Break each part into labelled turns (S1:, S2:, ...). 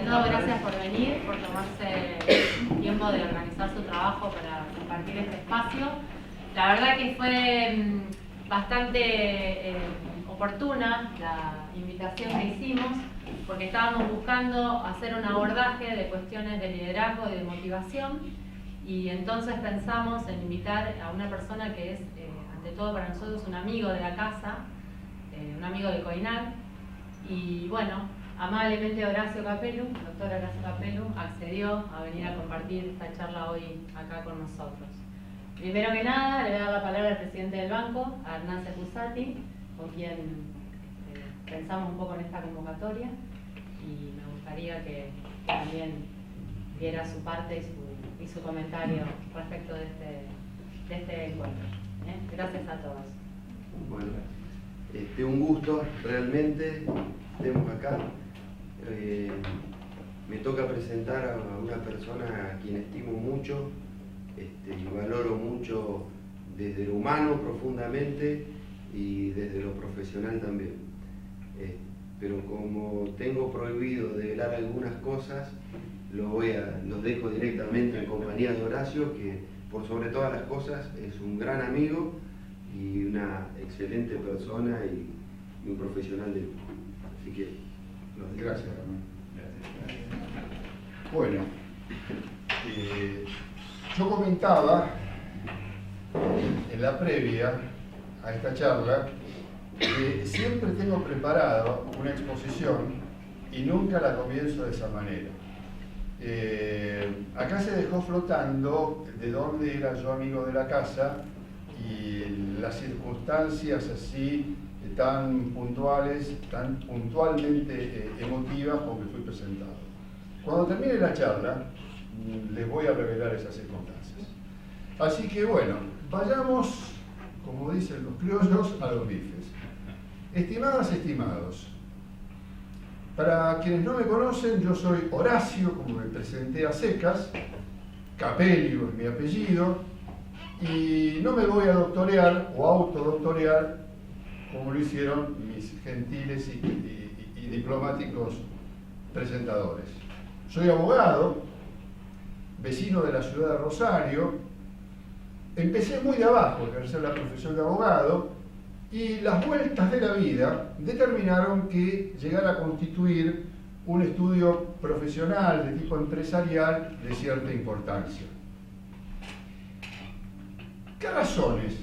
S1: todo, gracias por venir, por tomarse tiempo de organizar su trabajo para compartir este espacio. La verdad que fue bastante oportuna la invitación que hicimos, porque estábamos buscando hacer un abordaje de cuestiones de liderazgo y de motivación, y entonces pensamos en invitar a una persona que es, ante todo para nosotros, un amigo de la casa, un amigo de COINAC, y bueno, amablemente Horacio Capellu, doctor Horacio Capellu, accedió a venir a compartir esta charla hoy acá con nosotros. Primero que nada, le voy a dar la palabra al presidente del banco, a Hernán Seppusati, con quien pensamos un poco en esta convocatoria, y me gustaría que también diera su parte y su comentario respecto de este encuentro. Gracias a todos.
S2: Bueno, un gusto realmente estemos acá. Me toca presentar a una persona a quien estimo mucho y valoro mucho desde lo humano profundamente y desde lo profesional también. Pero como tengo prohibido develar algunas cosas, los dejo directamente en compañía de Horacio, que por sobre todas las cosas es un gran amigo y una excelente persona y un profesional de lujo. Así que los dejo.
S3: Gracias, Ramón. Bueno, yo comentaba en la previa a esta charla que siempre tengo preparado una exposición y nunca la comienzo de esa manera. Acá se dejó flotando de dónde era yo amigo de la casa y las circunstancias así tan puntuales, tan puntualmente emotivas con que fui presentado. Cuando termine la charla, les voy a revelar esas circunstancias. Así que bueno, vayamos, como dicen los criollos, a los bifes. Estimadas, estimados, para quienes no me conocen, yo soy Horacio, como me presenté a secas, Capellu es mi apellido, y no me voy a doctorear o autodoctorear como lo hicieron mis gentiles y diplomáticos presentadores. Soy abogado, vecino de la ciudad de Rosario, empecé muy de abajo a ejercer la profesión de abogado y las vueltas de la vida determinaron que llegara a constituir un estudio profesional de tipo empresarial de cierta importancia. ¿Qué razones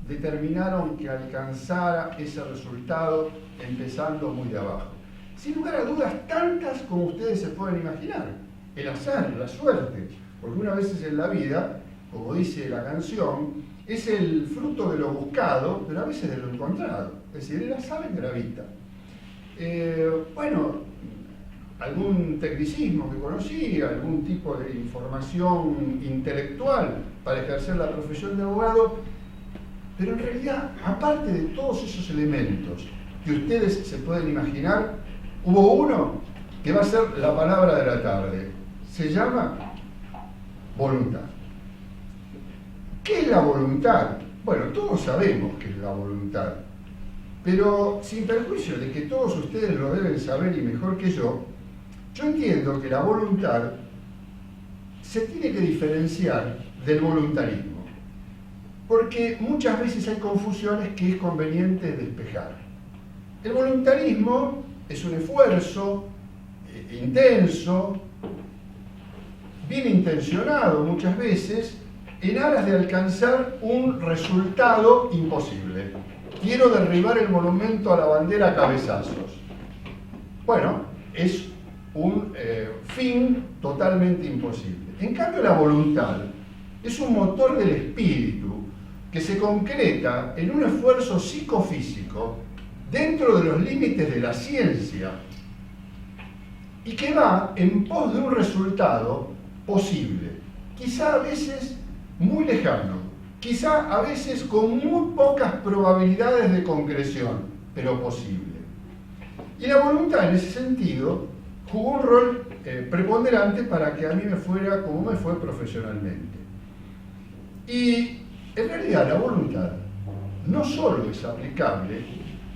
S3: determinaron que alcanzara ese resultado empezando muy de abajo? Sin lugar a dudas, tantas como ustedes se pueden imaginar. El azar, la suerte, porque una vez en la vida, como dice la canción, es el fruto de lo buscado, pero a veces de lo encontrado. Es decir, el azar gravita. Bueno, algún tecnicismo que conocí, algún tipo de información intelectual para ejercer la profesión de abogado, pero en realidad, aparte de todos esos elementos que ustedes se pueden imaginar, hubo uno que va a ser la palabra de la tarde. Se llama voluntad. ¿Qué es la voluntad? Bueno, todos sabemos qué es la voluntad, pero sin perjuicio de que todos ustedes lo deben saber y mejor que yo entiendo que la voluntad se tiene que diferenciar del voluntarismo, porque muchas veces hay confusiones que es conveniente despejar. El voluntarismo es un esfuerzo intenso, bien intencionado muchas veces, en aras de alcanzar un resultado imposible. Quiero derribar el monumento a la bandera a cabezazos. Bueno, es un fin totalmente imposible. En cambio, la voluntad es un motor del espíritu que se concreta en un esfuerzo psicofísico dentro de los límites de la ciencia y que va en pos de un resultado posible, quizá a veces muy lejano, quizá a veces con muy pocas probabilidades de concreción, pero posible. Y la voluntad en ese sentido jugó un rol preponderante para que a mí me fuera como me fue profesionalmente. Y en realidad la voluntad no solo es aplicable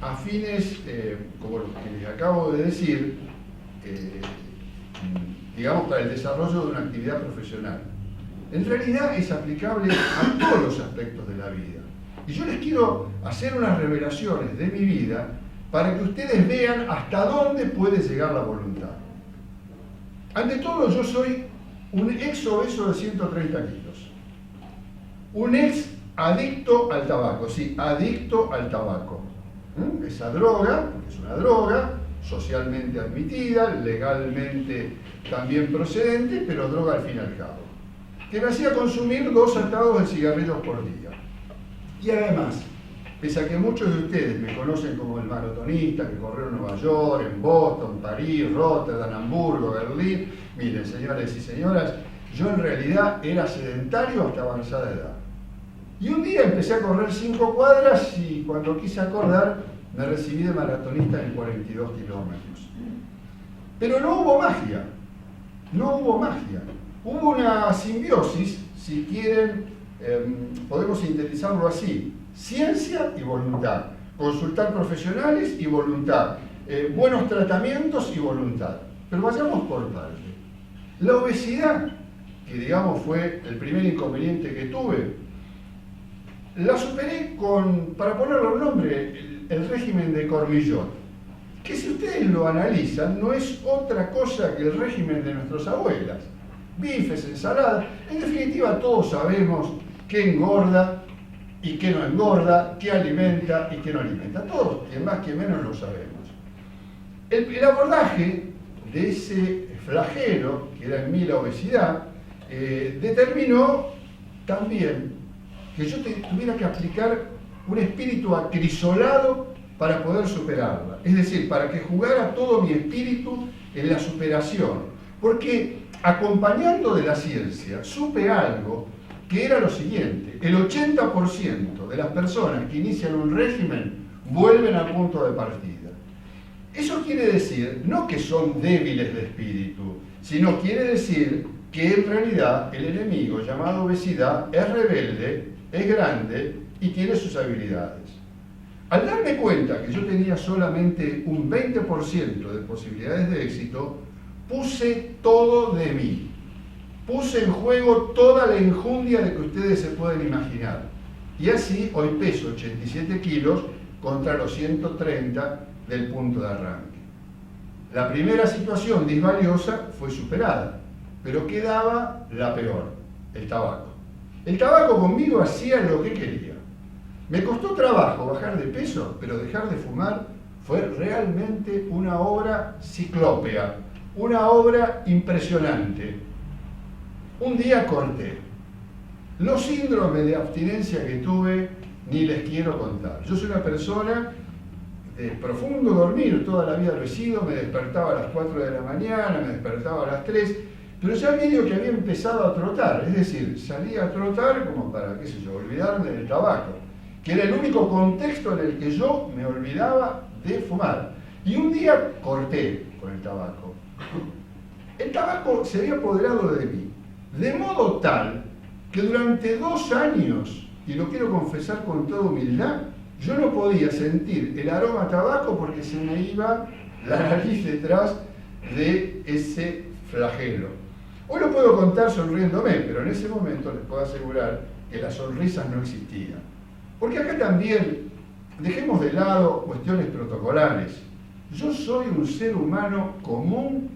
S3: a fines como los que les acabo de decir, digamos, para el desarrollo de una actividad profesional. En realidad es aplicable a todos los aspectos de la vida. Y yo les quiero hacer unas revelaciones de mi vida para que ustedes vean hasta dónde puede llegar la voluntad. Ante todo, yo soy un ex obeso de 130 kilos. Un ex adicto al tabaco, sí, adicto al tabaco. Esa droga, porque es una droga, socialmente admitida, legalmente también procedente, pero droga al fin y al cabo, que me hacía consumir 2 atados de cigarrillos por día. Y además, pese a que muchos de ustedes me conocen como el maratonista que corrió en Nueva York, en Boston, París, Rotterdam, Hamburgo, Berlín, miren, señores y señoras, yo en realidad era sedentario hasta avanzada edad. Y un día empecé a correr 5 cuadras y cuando quise acordar me recibí de maratonista en 42 kilómetros. Pero no hubo magia, no hubo magia. Hubo una simbiosis, si quieren, podemos sintetizarlo así: ciencia y voluntad, consultar profesionales y voluntad, buenos tratamientos y voluntad. Pero vayamos por parte. La obesidad, que digamos fue el primer inconveniente que tuve, la superé con, para ponerle un nombre, el régimen de Cormillot, que si ustedes lo analizan no es otra cosa que el régimen de nuestras abuelas. Bifes, ensaladas, en definitiva todos sabemos qué engorda y qué no engorda, qué alimenta y qué no alimenta. Todos, quien más que menos, lo sabemos. El abordaje de ese flagelo, que era en mí la obesidad, determinó también que yo tuviera que aplicar un espíritu acrisolado para poder superarla. Es decir, para que jugara todo mi espíritu en la superación. Porque acompañando de la ciencia, supe algo que era lo siguiente: el 80% de las personas que inician un régimen vuelven al punto de partida. Eso quiere decir, no que son débiles de espíritu, sino quiere decir que en realidad el enemigo llamado obesidad es rebelde, es grande y tiene sus habilidades. Al darme cuenta que yo tenía solamente un 20% de posibilidades de éxito, puse todo de mí. Puse en juego toda la enjundia de que ustedes se pueden imaginar. Y así hoy peso 87 kilos contra los 130 del punto de arranque. La primera situación disvaliosa fue superada, pero quedaba la peor: el tabaco. El tabaco conmigo hacía lo que quería. Me costó trabajo bajar de peso, pero dejar de fumar fue realmente una obra ciclópea, una obra impresionante. Un día corté. Los síndromes de abstinencia que tuve ni les quiero contar. Yo soy una persona de profundo dormir, toda la vida lo he sido, me despertaba a las 4 de la mañana, me despertaba a las 3, pero ya medio que había empezado a trotar, es decir, salía a trotar como para, qué sé yo, olvidarme del tabaco, que era el único contexto en el que yo me olvidaba de fumar. Y un día corté con el tabaco. El tabaco se había apoderado de mí, de modo tal que durante 2 años, y lo quiero confesar con toda humildad, yo no podía sentir el aroma a tabaco porque se me iba la nariz detrás de ese flagelo. Hoy lo puedo contar sonriéndome, pero en ese momento les puedo asegurar que las sonrisas no existían. Porque acá también, dejemos de lado cuestiones protocolares. Yo soy un ser humano común,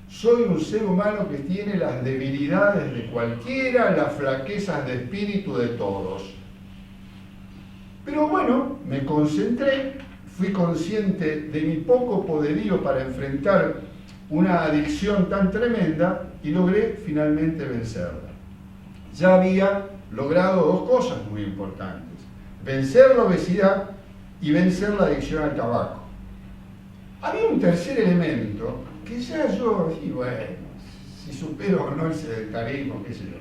S3: soy un ser humano que tiene las debilidades de cualquiera, las flaquezas de espíritu de todos. Pero bueno, me concentré, fui consciente de mi poco poderío para enfrentar una adicción tan tremenda y logré finalmente vencerla. Ya había logrado 2 cosas muy importantes: vencer la obesidad y vencer la adicción al tabaco. Había un tercer elemento que ya yo, y bueno, si supero o no el sedentarismo, qué sé yo.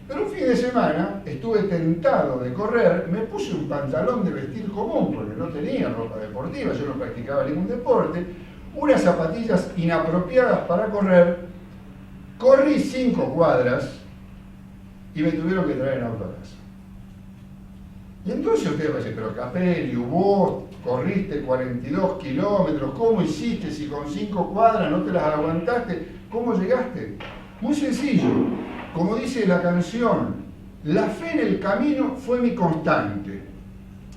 S3: Pero un fin de semana estuve tentado de correr, me puse un pantalón de vestir común porque no tenía ropa deportiva, yo no practicaba ningún deporte, unas zapatillas inapropiadas para correr, corrí 5 cuadras y me tuvieron que traer en auto a casa. Y entonces usted va a decir, pero Capelio, vos corriste 42 kilómetros, ¿cómo hiciste si con 5 cuadras no te las aguantaste? ¿Cómo llegaste? Muy sencillo, como dice la canción, la fe en el camino fue mi constante.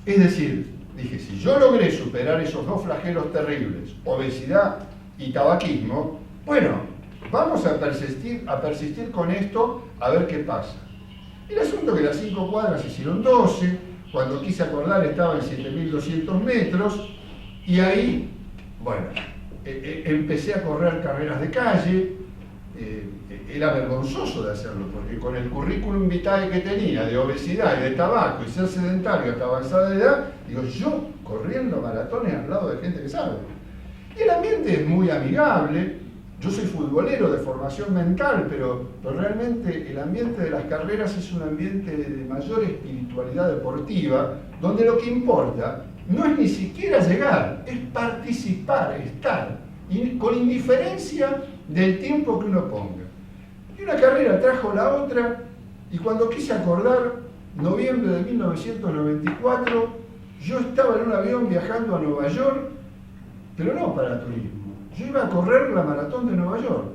S3: Es decir, dije, si yo logré superar esos dos flagelos terribles, obesidad y tabaquismo, bueno, vamos a persistir con esto a ver qué pasa. El asunto es que las 5 cuadras se hicieron 12, cuando quise acordar estaba en 7.200 metros, y ahí, bueno, empecé a correr carreras de calle. Era vergonzoso de hacerlo, porque con el currículum vitae que tenía de obesidad y de tabaco y ser sedentario hasta avanzada edad, digo, yo corriendo maratones al lado de gente que sabe. Y el ambiente es muy amigable. Yo soy futbolero de formación mental, pero realmente el ambiente de las carreras es un ambiente de mayor espiritualidad deportiva, donde lo que importa no es ni siquiera llegar, es participar, estar, con indiferencia del tiempo que uno ponga. Y una carrera trajo la otra, y cuando quise acordar, noviembre de 1994, yo estaba en un avión viajando a Nueva York, pero no para turismo. Yo iba a correr la maratón de Nueva York.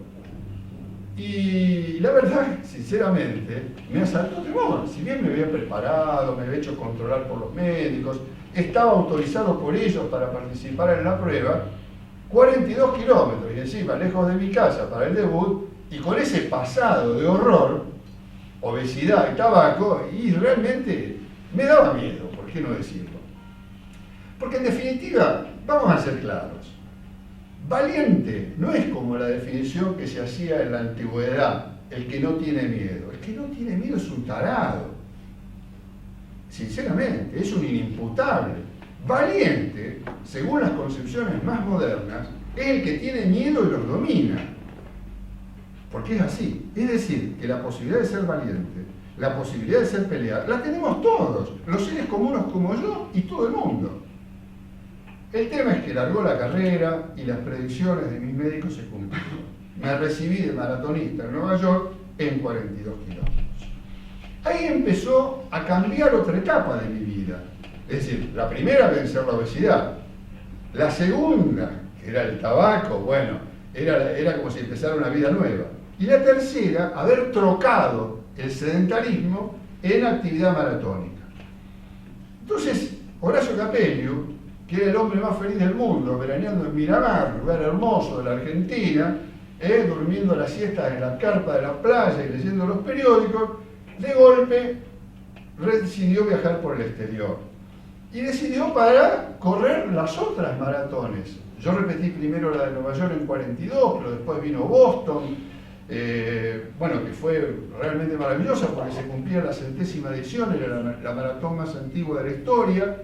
S3: Y la verdad, sinceramente, me asaltó temor. Si bien me había preparado, me había hecho controlar por los médicos, estaba autorizado por ellos para participar en la prueba, 42 kilómetros y encima lejos de mi casa para el debut, y con ese pasado de horror, obesidad y tabaco, y realmente me daba miedo, ¿por qué no decirlo? Porque en definitiva, vamos a ser claros, valiente no es como la definición que se hacía en la antigüedad, el que no tiene miedo. El que no tiene miedo es un tarado. Sinceramente, es un inimputable. Valiente, según las concepciones más modernas, es el que tiene miedo y los domina. Porque es así. Es decir, que la posibilidad de ser valiente, la posibilidad de ser pelear, la tenemos todos, los seres comunes como yo y todo el mundo. El tema es que largó la carrera y las predicciones de mis médicos se cumplieron. Me recibí de maratonista en Nueva York en 42 kilómetros. Ahí empezó a cambiar otra etapa de mi vida. Es decir, la primera, vencer la obesidad. La segunda, que era el tabaco, bueno, era como si empezara una vida nueva. Y la tercera, haber trocado el sedentarismo en actividad maratónica. Entonces, Horacio Capelio, que era el hombre más feliz del mundo, veraneando en Miramar, lugar hermoso de la Argentina, durmiendo las siestas en la carpa de la playa y leyendo los periódicos, de golpe decidió viajar por el exterior. Y decidió para correr las otras maratones. Yo repetí primero la de Nueva York en 42, pero después vino Boston, bueno, que fue realmente maravillosa porque se cumplía la 100ª edición, era la maratón más antigua de la historia.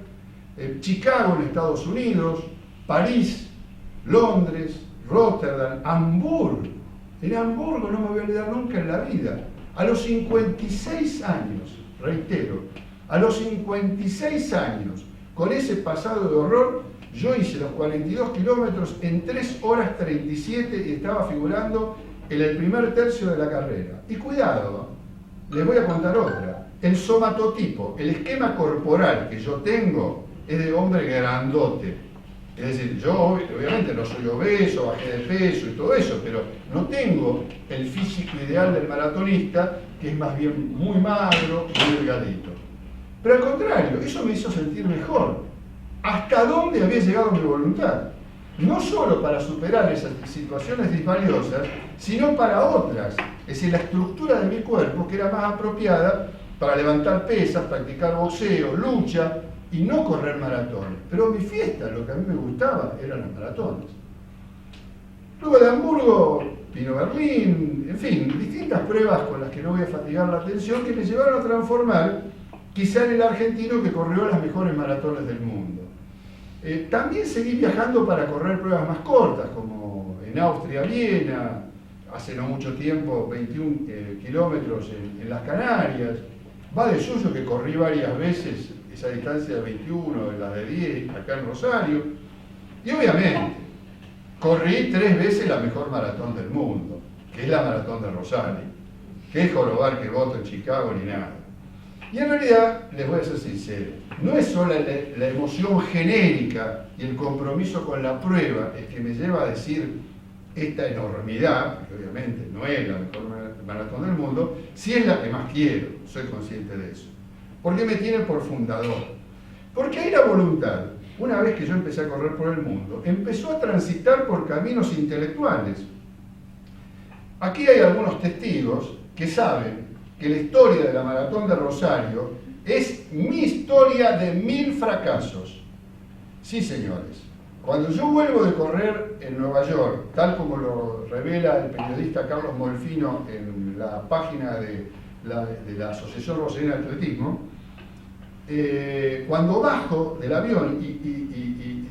S3: Chicago en Estados Unidos, París, Londres, Rotterdam, Hamburgo. En Hamburgo no me voy a olvidar nunca en la vida. A los 56 años, reitero, a los 56 años, con ese pasado de horror, yo hice los 42 kilómetros en 3 horas 37 y estaba figurando en el primer tercio de la carrera. Y cuidado, les voy a contar otra. El somatotipo, el esquema corporal que yo tengo, es de hombre grandote. Es decir, yo obviamente no soy obeso, bajé de peso y todo eso, pero no tengo el físico ideal del maratonista, que es más bien muy magro, muy delgadito. Pero al contrario, eso me hizo sentir mejor. ¿Hasta dónde había llegado mi voluntad? No solo para superar esas situaciones disvaliosas, sino para otras. Es decir, la estructura de mi cuerpo, que era más apropiada para levantar pesas, practicar boxeo, lucha, y no correr maratones. Pero mi fiesta, lo que a mí me gustaba, eran las maratones. Luego de Hamburgo vino Berlín, en fin, distintas pruebas con las que no voy a fatigar la atención, que me llevaron a transformar quizá en el argentino que corrió las mejores maratones del mundo. También seguí viajando para correr pruebas más cortas, como en Austria, Viena, hace no mucho tiempo, 21 kilómetros en las Canarias. Va de suyo que corrí varias veces esa distancia de 21, la de 10, acá en Rosario. Y obviamente, corrí 3 veces la mejor maratón del mundo, que es la maratón de Rosario, que es jorobar que voto en Chicago ni nada. Y en realidad, les voy a ser sincero, no es solo la emoción genérica y el compromiso con la prueba el que me lleva a decir esta enormidad, que obviamente no es la mejor maratón del mundo, sí es la que más quiero, soy consciente de eso. Porque me tiene por fundador. Porque ahí la voluntad, una vez que yo empecé a correr por el mundo, empezó a transitar por caminos intelectuales. Aquí hay algunos testigos que saben que la historia de la Maratón de Rosario es mi historia de 1000 fracasos. Sí, señores. Cuando yo vuelvo de correr en Nueva York, tal como lo revela el periodista Carlos Molfino en la página de la Asociación Rosarina de Atletismo, cuando bajo del avión y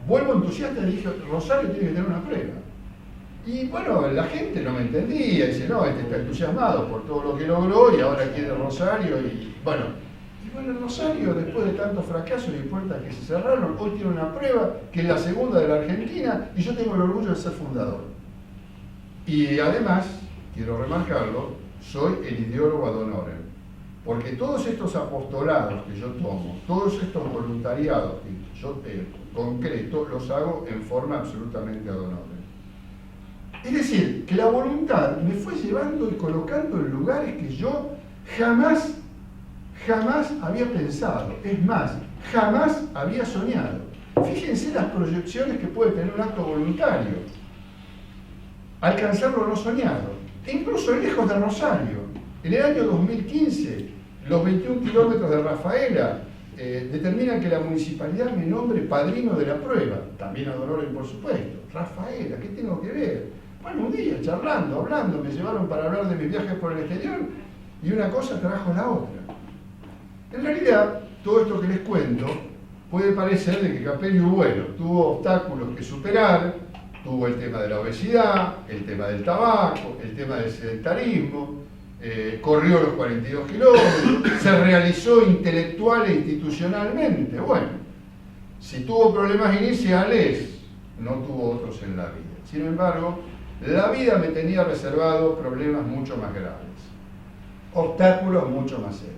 S3: vuelvo entusiasta, le dije, Rosario tiene que tener una prueba. Y bueno, la gente no me entendía, dice, no, este está entusiasmado por todo lo que logró y ahora quiere Rosario. Y bueno, Rosario, después de tantos fracasos y puertas que se cerraron, hoy tiene una prueba que es la segunda de la Argentina y yo tengo el orgullo de ser fundador. Y además, quiero remarcarlo, soy el ideólogo ad honorem, porque todos estos apostolados que yo tomo, todos estos voluntariados que yo concreto, los hago en forma absolutamente ad honorem. Es decir, que la voluntad me fue llevando y colocando en lugares que yo jamás había pensado. Es más, jamás había soñado. Fíjense las proyecciones que puede tener un acto voluntario. Alcanzar lo no soñado. E incluso lejos de Rosario. En el año 2015, los 21 kilómetros de Rafaela determinan que la municipalidad me nombre padrino de la prueba. También ad honorem, por supuesto. Rafaela, ¿qué tengo que ver? Bueno, un día, charlando, hablando, me llevaron para hablar de mis viajes por el exterior y una cosa trajo la otra. En realidad, todo esto que les cuento puede parecer de que Capelio, bueno, tuvo obstáculos que superar, tuvo el tema de la obesidad, el tema del tabaco, el tema del sedentarismo, corrió los 42 kilómetros, se realizó intelectual e institucionalmente. Bueno, si tuvo problemas iniciales, no tuvo otros en la vida. Sin embargo, la vida me tenía reservado problemas mucho más graves, obstáculos mucho más serios.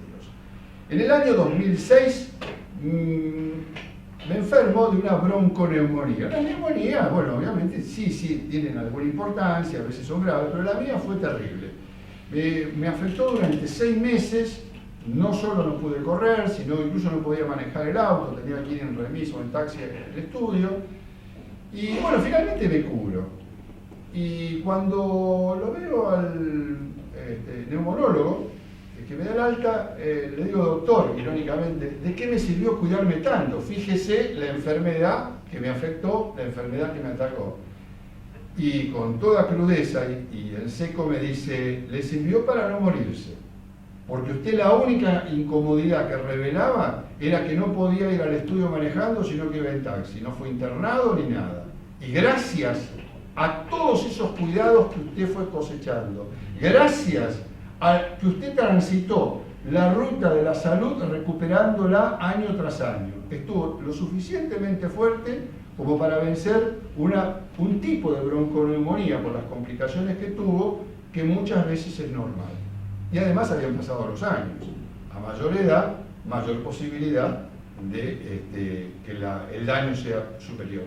S3: En el año 2006 me enfermo de una bronconeumonía. La neumonía, bueno, obviamente sí, tienen alguna importancia, a veces son graves, pero la mía fue terrible. Me afectó durante 6 meses, no solo no pude correr, sino incluso no podía manejar el auto, tenía que ir en remis o en taxi al estudio. Y bueno, finalmente me curo. Y cuando lo veo al neumonólogo, que me da el alta, le digo, doctor, irónicamente, ¿de qué me sirvió cuidarme tanto? Fíjese la enfermedad que me afectó, la enfermedad que me atacó. Y con toda crudeza y en seco me dice, le sirvió para no morirse. Porque usted la única incomodidad que revelaba era que no podía ir al estudio manejando, sino que iba en taxi. No fue internado ni nada. Y gracias a todos esos cuidados que usted fue cosechando, gracias a que usted transitó la ruta de la salud recuperándola año tras año, estuvo lo suficientemente fuerte como para vencer un tipo de bronconeumonía por las complicaciones que tuvo, que muchas veces es normal. Y además habían pasado los años. A mayor edad, mayor posibilidad de que el daño sea superior.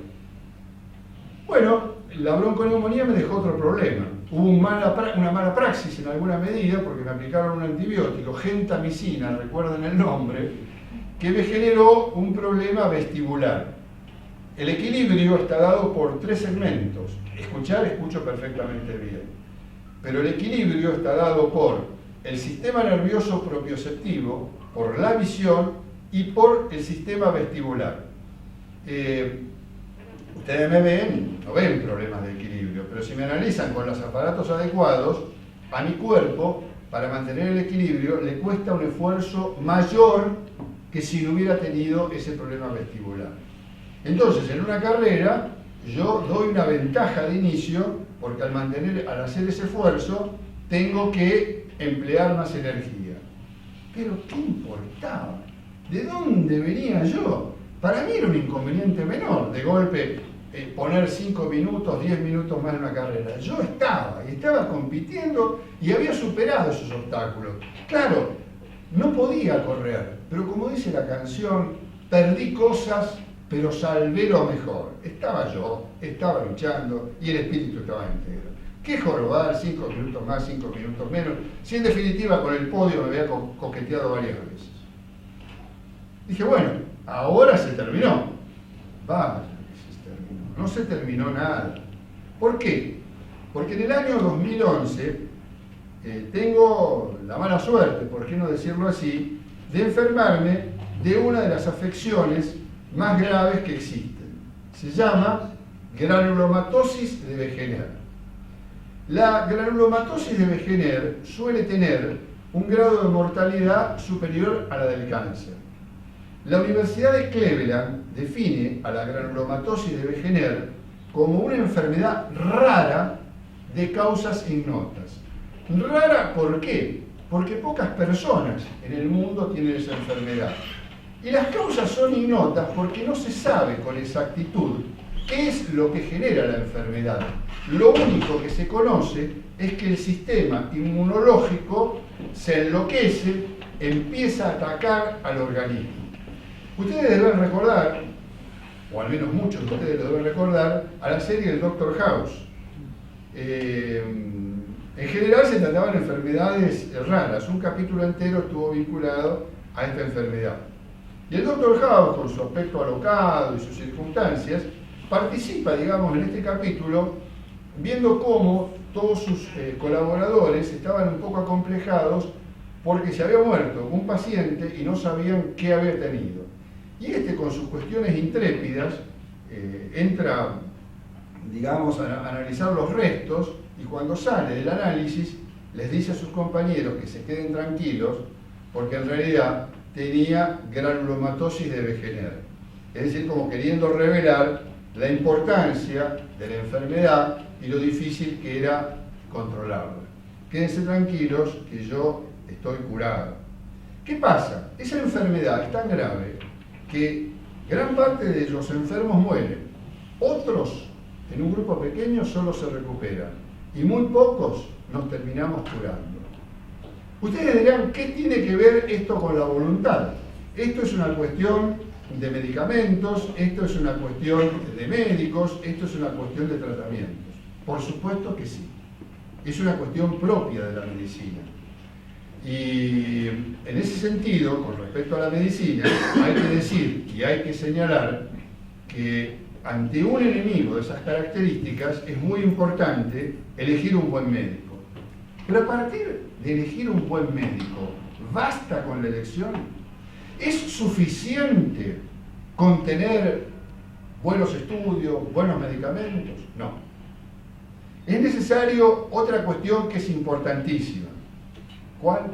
S3: Bueno, la bronconeumonía me dejó otro problema. Hubo una mala praxis en alguna medida porque me aplicaron un antibiótico, gentamicina, recuerden el nombre, que me generó un problema vestibular. El equilibrio está dado por 3 segmentos. Escucho perfectamente bien. Pero el equilibrio está dado por el sistema nervioso propioceptivo, por la visión y por el sistema vestibular. Ustedes me ven, no ven problemas de equilibrio, pero si me analizan con los aparatos adecuados, a mi cuerpo, para mantener el equilibrio, le cuesta un esfuerzo mayor que si no hubiera tenido ese problema vestibular. Entonces, en una carrera, yo doy una ventaja de inicio, porque al hacer ese esfuerzo, tengo que emplear más energía. Pero ¿qué importaba? ¿De dónde venía yo? Para mí era un inconveniente menor, de golpe poner 5 minutos, 10 minutos más en una carrera. Yo estaba compitiendo y había superado esos obstáculos. Claro, no podía correr, pero como dice la canción, perdí cosas, pero salvé lo mejor. Estaba yo, estaba luchando y el espíritu estaba entero. ¿Qué jorobar? 5 minutos más, 5 minutos menos, si en definitiva con el podio me había coqueteado varias veces. Dije, bueno, ahora se terminó. Vaya que se terminó. No se terminó nada. ¿Por qué? Porque en el año 2011 tengo la mala suerte, por qué no decirlo así, de enfermarme de una de las afecciones más graves que existen. Se llama granulomatosis de Wegener. La granulomatosis de Wegener suele tener un grado de mortalidad superior a la del cáncer. La Universidad de Cleveland define a la granulomatosis de Wegener como una enfermedad rara de causas ignotas. Rara, ¿por qué? Porque pocas personas en el mundo tienen esa enfermedad. Y las causas son ignotas porque no se sabe con exactitud qué es lo que genera la enfermedad. Lo único que se conoce es que el sistema inmunológico se enloquece, empieza a atacar al organismo. Ustedes deben recordar, o al menos muchos de ustedes lo deben recordar, a la serie del Dr. House. En general se trataban enfermedades raras. Un capítulo entero estuvo vinculado a esta enfermedad. Y el Dr. House, con su aspecto alocado y sus circunstancias, participa, digamos, en este capítulo, viendo cómo todos sus colaboradores estaban un poco acomplejados porque se había muerto un paciente y no sabían qué había tenido. Y este, con sus cuestiones intrépidas, entra, digamos, a analizar los restos y cuando sale del análisis les dice a sus compañeros que se queden tranquilos porque en realidad tenía granulomatosis de Wegener. Es decir, como queriendo revelar la importancia de la enfermedad y lo difícil que era controlarla. Quédense tranquilos que yo estoy curado. ¿Qué pasa? Esa enfermedad es tan grave que gran parte de los enfermos mueren. Otros, en un grupo pequeño, solo se recuperan. Y muy pocos nos terminamos curando. Ustedes dirán, ¿qué tiene que ver esto con la voluntad? Esto es una cuestión de medicamentos, esto es una cuestión de médicos, esto es una cuestión de tratamientos. Por supuesto que sí. Es una cuestión propia de la medicina. Y en ese sentido, con respecto a la medicina, hay que decir y hay que señalar que ante un enemigo de esas características es muy importante elegir un buen médico. Pero a partir de elegir un buen médico, ¿basta con la elección? ¿Es suficiente con tener buenos estudios, buenos medicamentos? No. Es necesario otra cuestión que es importantísima. ¿Cuál?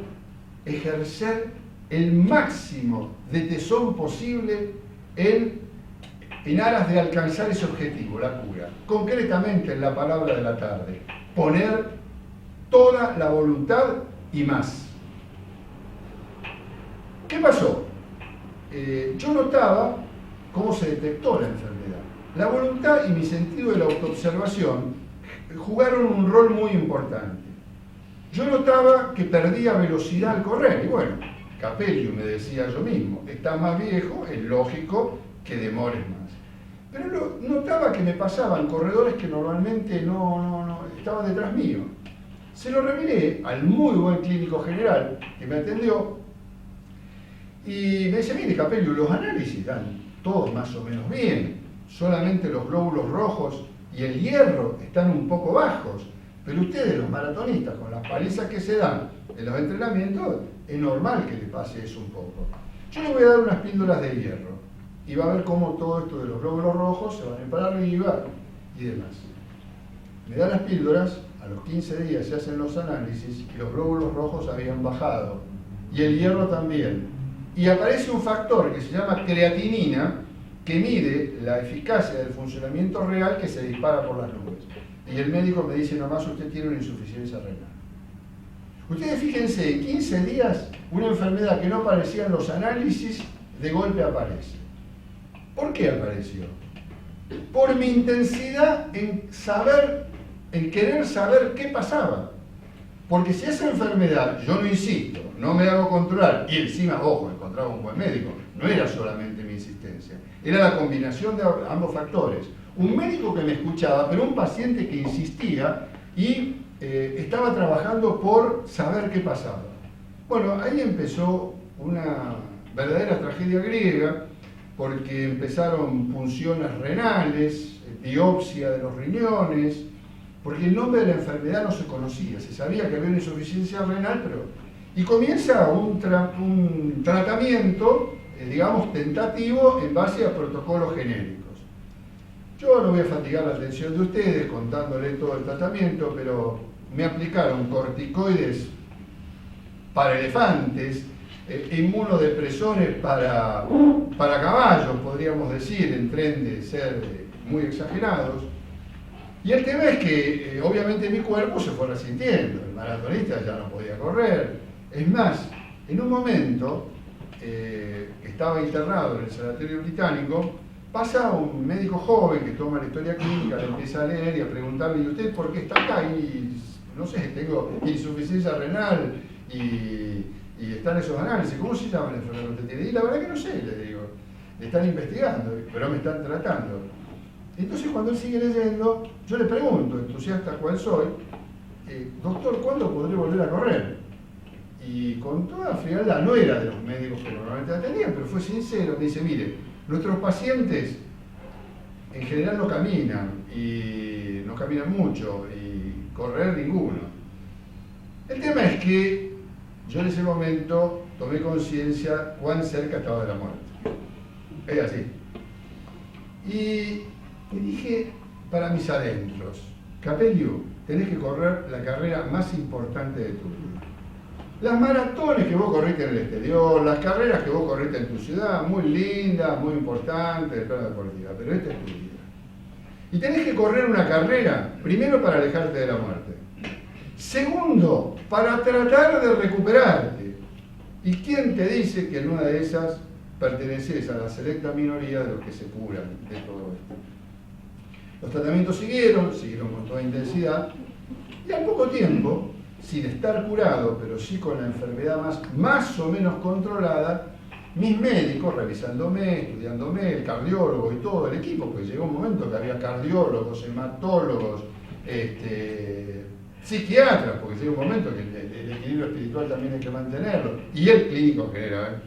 S3: Ejercer el máximo de tesón posible en aras de alcanzar ese objetivo, la cura. Concretamente, en la palabra de la tarde, poner toda la voluntad y más. ¿Qué pasó? Yo notaba cómo se detectó la enfermedad. La voluntad y mi sentido de la autoobservación jugaron un rol muy importante. Yo notaba que perdía velocidad al correr, y bueno, Capello me decía yo mismo, estás más viejo, es lógico que demores más. Pero notaba que me pasaban corredores que normalmente no estaban detrás mío. Se lo revelé al muy buen clínico general que me atendió y me dice, mire Capello, los análisis dan todos más o menos bien, solamente los glóbulos rojos y el hierro están un poco bajos, pero ustedes, los maratonistas, con las palizas que se dan en los entrenamientos, es normal que le pase eso un poco. Yo le voy a dar unas píldoras de hierro y va a ver cómo todo esto de los glóbulos rojos se van a ir para arriba y demás. Me da las píldoras, a los 15 días se hacen los análisis y los glóbulos rojos habían bajado y el hierro también. Y aparece un factor que se llama creatinina que mide la eficacia del funcionamiento real que se dispara por las nubes. Y el médico me dice, nomás usted tiene una insuficiencia renal. Ustedes fíjense, en 15 días, una enfermedad que no aparecía en los análisis, de golpe aparece. ¿Por qué apareció? Por mi intensidad en querer saber qué pasaba. Porque si esa enfermedad, yo no insisto, no me hago controlar, y encima, ojo, encontraba un buen médico, no era solamente mi insistencia, era la combinación de ambos factores. Un médico que me escuchaba, pero un paciente que insistía y estaba trabajando por saber qué pasaba. Bueno, ahí empezó una verdadera tragedia griega, porque empezaron punciones renales, biopsia de los riñones, porque el nombre de la enfermedad no se conocía, se sabía que había una insuficiencia renal, y comienza un tratamiento, digamos, tentativo en base a protocolos genéricos. Yo no voy a fatigar la atención de ustedes contándole todo el tratamiento, pero me aplicaron corticoides para elefantes, inmunodepresores para caballos, podríamos decir, en tren de ser muy exagerados. Y el tema es que obviamente mi cuerpo se fue resintiendo, el maratonista ya no podía correr. Es más, en un momento estaba internado en el sanatorio británico, pasa un médico joven que toma la historia clínica, le empieza a leer y a preguntarle: ¿y usted por qué está acá? Y no sé, tengo insuficiencia renal y están esos análisis. ¿Cómo se llama la enfermedad que usted tiene? Y la verdad que no sé, le digo. Le están investigando, pero me están tratando. Entonces cuando él sigue leyendo, yo le pregunto, entusiasta cual soy, doctor, ¿cuándo podré volver a correr? Y con toda frialdad, no era de los médicos que normalmente atendían, pero fue sincero, me dice: mire, nuestros pacientes en general no caminan, y no caminan mucho, y correr ninguno. El tema es que yo en ese momento tomé conciencia cuán cerca estaba de la muerte. Es así. Y me dije para mis adentros: Capelio, tenés que correr la carrera más importante de tu vida. Las maratones que vos corriste en el exterior, las carreras que vos corriste en tu ciudad, muy lindas, muy importantes, de plano deportiva, pero esta es tu vida. Y tenés que correr una carrera, primero para alejarte de la muerte. Segundo, para tratar de recuperarte. ¿Y quién te dice que en una de esas perteneces a la selecta minoría de los que se curan de todo esto? Los tratamientos siguieron con toda intensidad, y al poco tiempo, sin estar curado, pero sí con la enfermedad más o menos controlada, mis médicos, revisándome, estudiándome, el cardiólogo y todo el equipo, porque llegó un momento que había cardiólogos, hematólogos, psiquiatras, porque llegó un momento que el equilibrio espiritual también hay que mantenerlo, y el clínico general,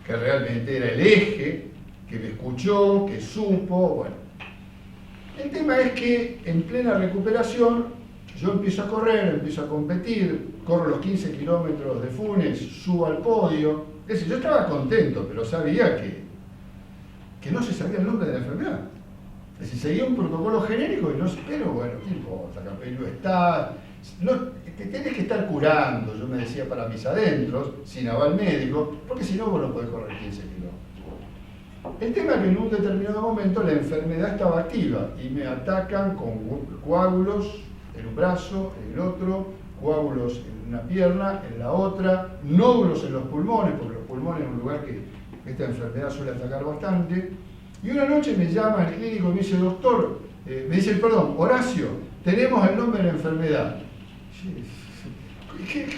S3: que realmente era el eje, que me escuchó, que supo, bueno. El tema es que en plena recuperación yo empiezo a correr, empiezo a competir, corro los 15 kilómetros de Funes, subo al podio. Es decir, yo estaba contento, pero sabía que no se sabía el nombre de la enfermedad. Es decir, seguía un protocolo genérico y no sé, pero bueno, ¿qué importa? Capello está... No, te tenés que estar curando, yo me decía para mis adentros, sin aval médico, porque si no vos no podés correr 15 kilómetros. El tema es que en un determinado momento la enfermedad estaba activa y me atacan con coágulos en un brazo, en el otro, coágulos en una pierna, en la otra, nódulos en los pulmones, porque los pulmones es un lugar que esta enfermedad suele atacar bastante. Y una noche me llama el clínico y me dice: doctor, Horacio, tenemos el nombre de la enfermedad.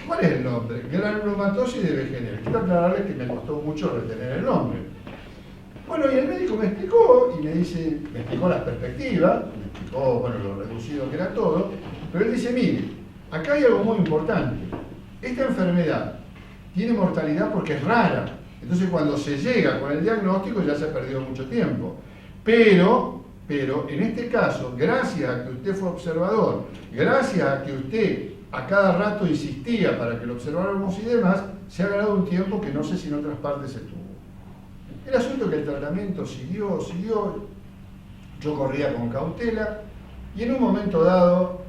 S3: ¿Cuál es el nombre? Granulomatosis de Wegener. Quiero aclararles que me costó mucho retener el nombre. Bueno, y el médico me explicó, y me explicó las perspectivas, me explicó, bueno, lo reducido que era todo, pero él dice: mire, acá hay algo muy importante. Esta enfermedad tiene mortalidad porque es rara. Entonces cuando se llega con el diagnóstico ya se ha perdido mucho tiempo. Pero en este caso, gracias a que usted fue observador, gracias a que usted a cada rato insistía para que lo observáramos y demás, se ha ganado un tiempo que no sé si en otras partes se tuvo. El asunto es que el tratamiento siguió, yo corría con cautela, y en un momento dado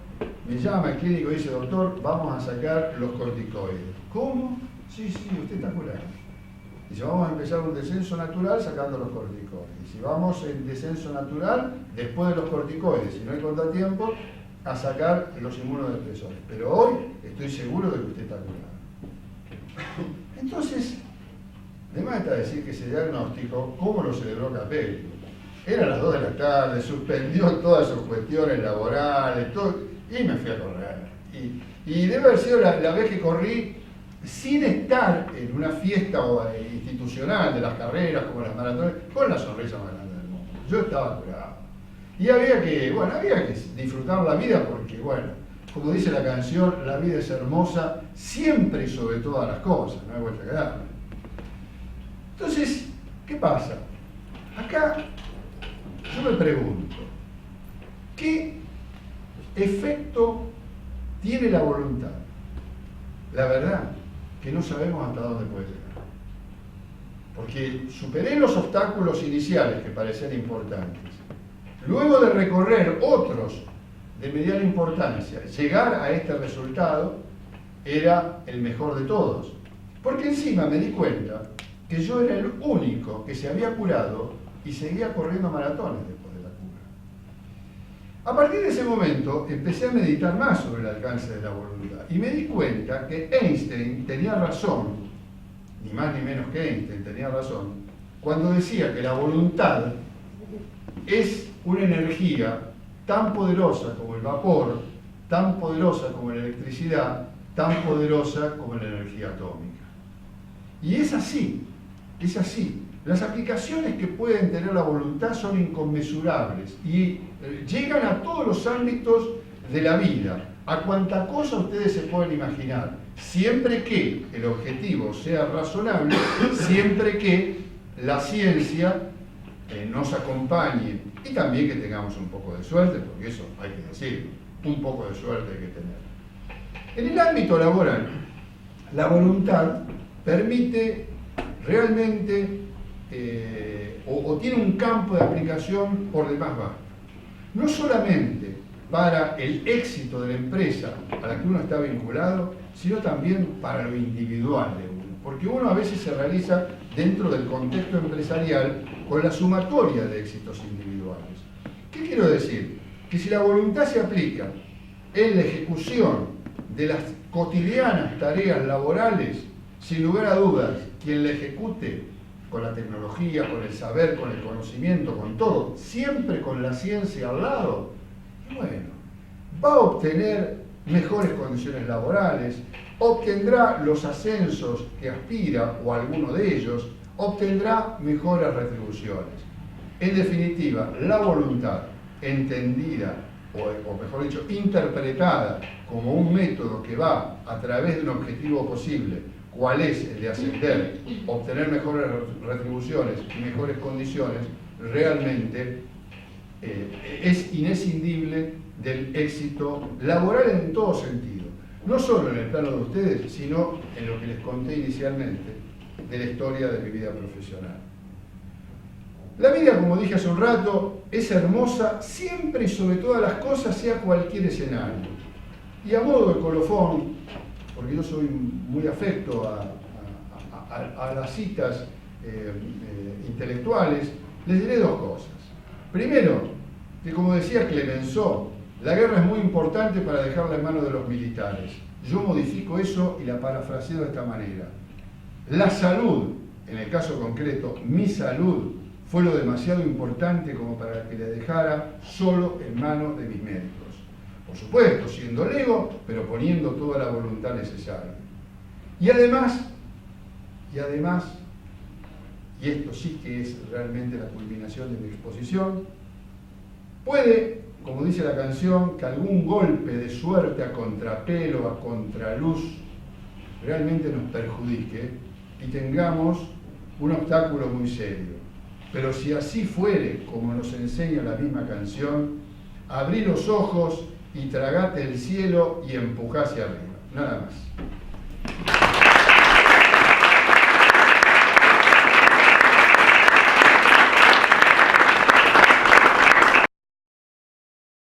S3: me llama el clínico y dice: doctor, vamos a sacar los corticoides. ¿Cómo? Sí, usted está curado. Dice: vamos a empezar un descenso natural sacando los corticoides. Y si vamos en descenso natural, después de los corticoides, si no hay contratiempo, a sacar los inmunodepresores. Pero hoy estoy seguro de que usted está curado. Entonces, de más está decir que ese diagnóstico, ¿cómo lo celebró Capello? Era las 2 de la tarde, suspendió todas sus cuestiones laborales, todo, y me fui a correr. Y debe haber sido la vez que corrí sin estar en una fiesta institucional de las carreras, como las maratones, con la sonrisa más grande del mundo. Yo estaba curado. Y había que disfrutar la vida porque, bueno, como dice la canción, la vida es hermosa siempre y sobre todas las cosas, no hay vuelta que darle. Entonces, ¿qué pasa? Acá yo me pregunto, ¿qué efecto tiene la voluntad? La verdad, que no sabemos hasta dónde puede llegar. Porque superé los obstáculos iniciales que parecían importantes. Luego de recorrer otros de mediana importancia, llegar a este resultado era el mejor de todos. Porque encima me di cuenta que yo era el único que se había curado y seguía corriendo maratones después de la cura. A partir de ese momento empecé a meditar más sobre el alcance de la voluntad y me di cuenta que Einstein tenía razón, ni más ni menos que Einstein tenía razón, cuando decía que la voluntad es una energía tan poderosa como el vapor, tan poderosa como la electricidad, tan poderosa como la energía atómica. Y es así, es así. Las aplicaciones que pueden tener la voluntad son inconmensurables y llegan a todos los ámbitos de la vida, a cuanta cosa ustedes se pueden imaginar, siempre que el objetivo sea razonable, siempre que la ciencia nos acompañe y también que tengamos un poco de suerte, porque eso hay que decirlo, un poco de suerte hay que tener. En el ámbito laboral, la voluntad permite realmente o tiene un campo de aplicación por demás vasto. No solamente para el éxito de la empresa a la que uno está vinculado, sino también para lo individual de uno. Porque uno a veces se realiza dentro del contexto empresarial con la sumatoria de éxitos individuales. ¿Qué quiero decir? Que si la voluntad se aplica en la ejecución de las cotidianas tareas laborales, sin lugar a dudas, quien la ejecute con la tecnología, con el saber, con el conocimiento, con todo, siempre con la ciencia al lado, bueno, va a obtener mejores condiciones laborales, obtendrá los ascensos que aspira, o alguno de ellos, obtendrá mejores retribuciones. En definitiva, la voluntad entendida, o mejor dicho, interpretada como un método que va a través de un objetivo posible, cuál es el de ascender, obtener mejores retribuciones y mejores condiciones, realmente es inescindible del éxito laboral en todo sentido. No solo en el plano de ustedes, sino en lo que les conté inicialmente de la historia de mi vida profesional. La vida, como dije hace un rato, es hermosa siempre y sobre todas las cosas, sea cualquier escenario. Y a modo de colofón, porque yo soy muy afecto a las citas intelectuales, les diré dos cosas. Primero, que como decía Clemenceau, la guerra es muy importante para dejarla en manos de los militares. Yo modifico eso y la parafraseo de esta manera. La salud, en el caso concreto, mi salud, fue lo demasiado importante como para que la dejara solo en manos de mis médicos. Por supuesto, siendo lego, pero poniendo toda la voluntad necesaria. Y además, y esto sí que es realmente la culminación de mi exposición, puede, como dice la canción, que algún golpe de suerte a contrapelo, a contraluz, realmente nos perjudique y tengamos un obstáculo muy serio. Pero si así fuere, como nos enseña la misma canción, abrí los ojos y tragate el cielo y empujá hacia arriba. Nada más.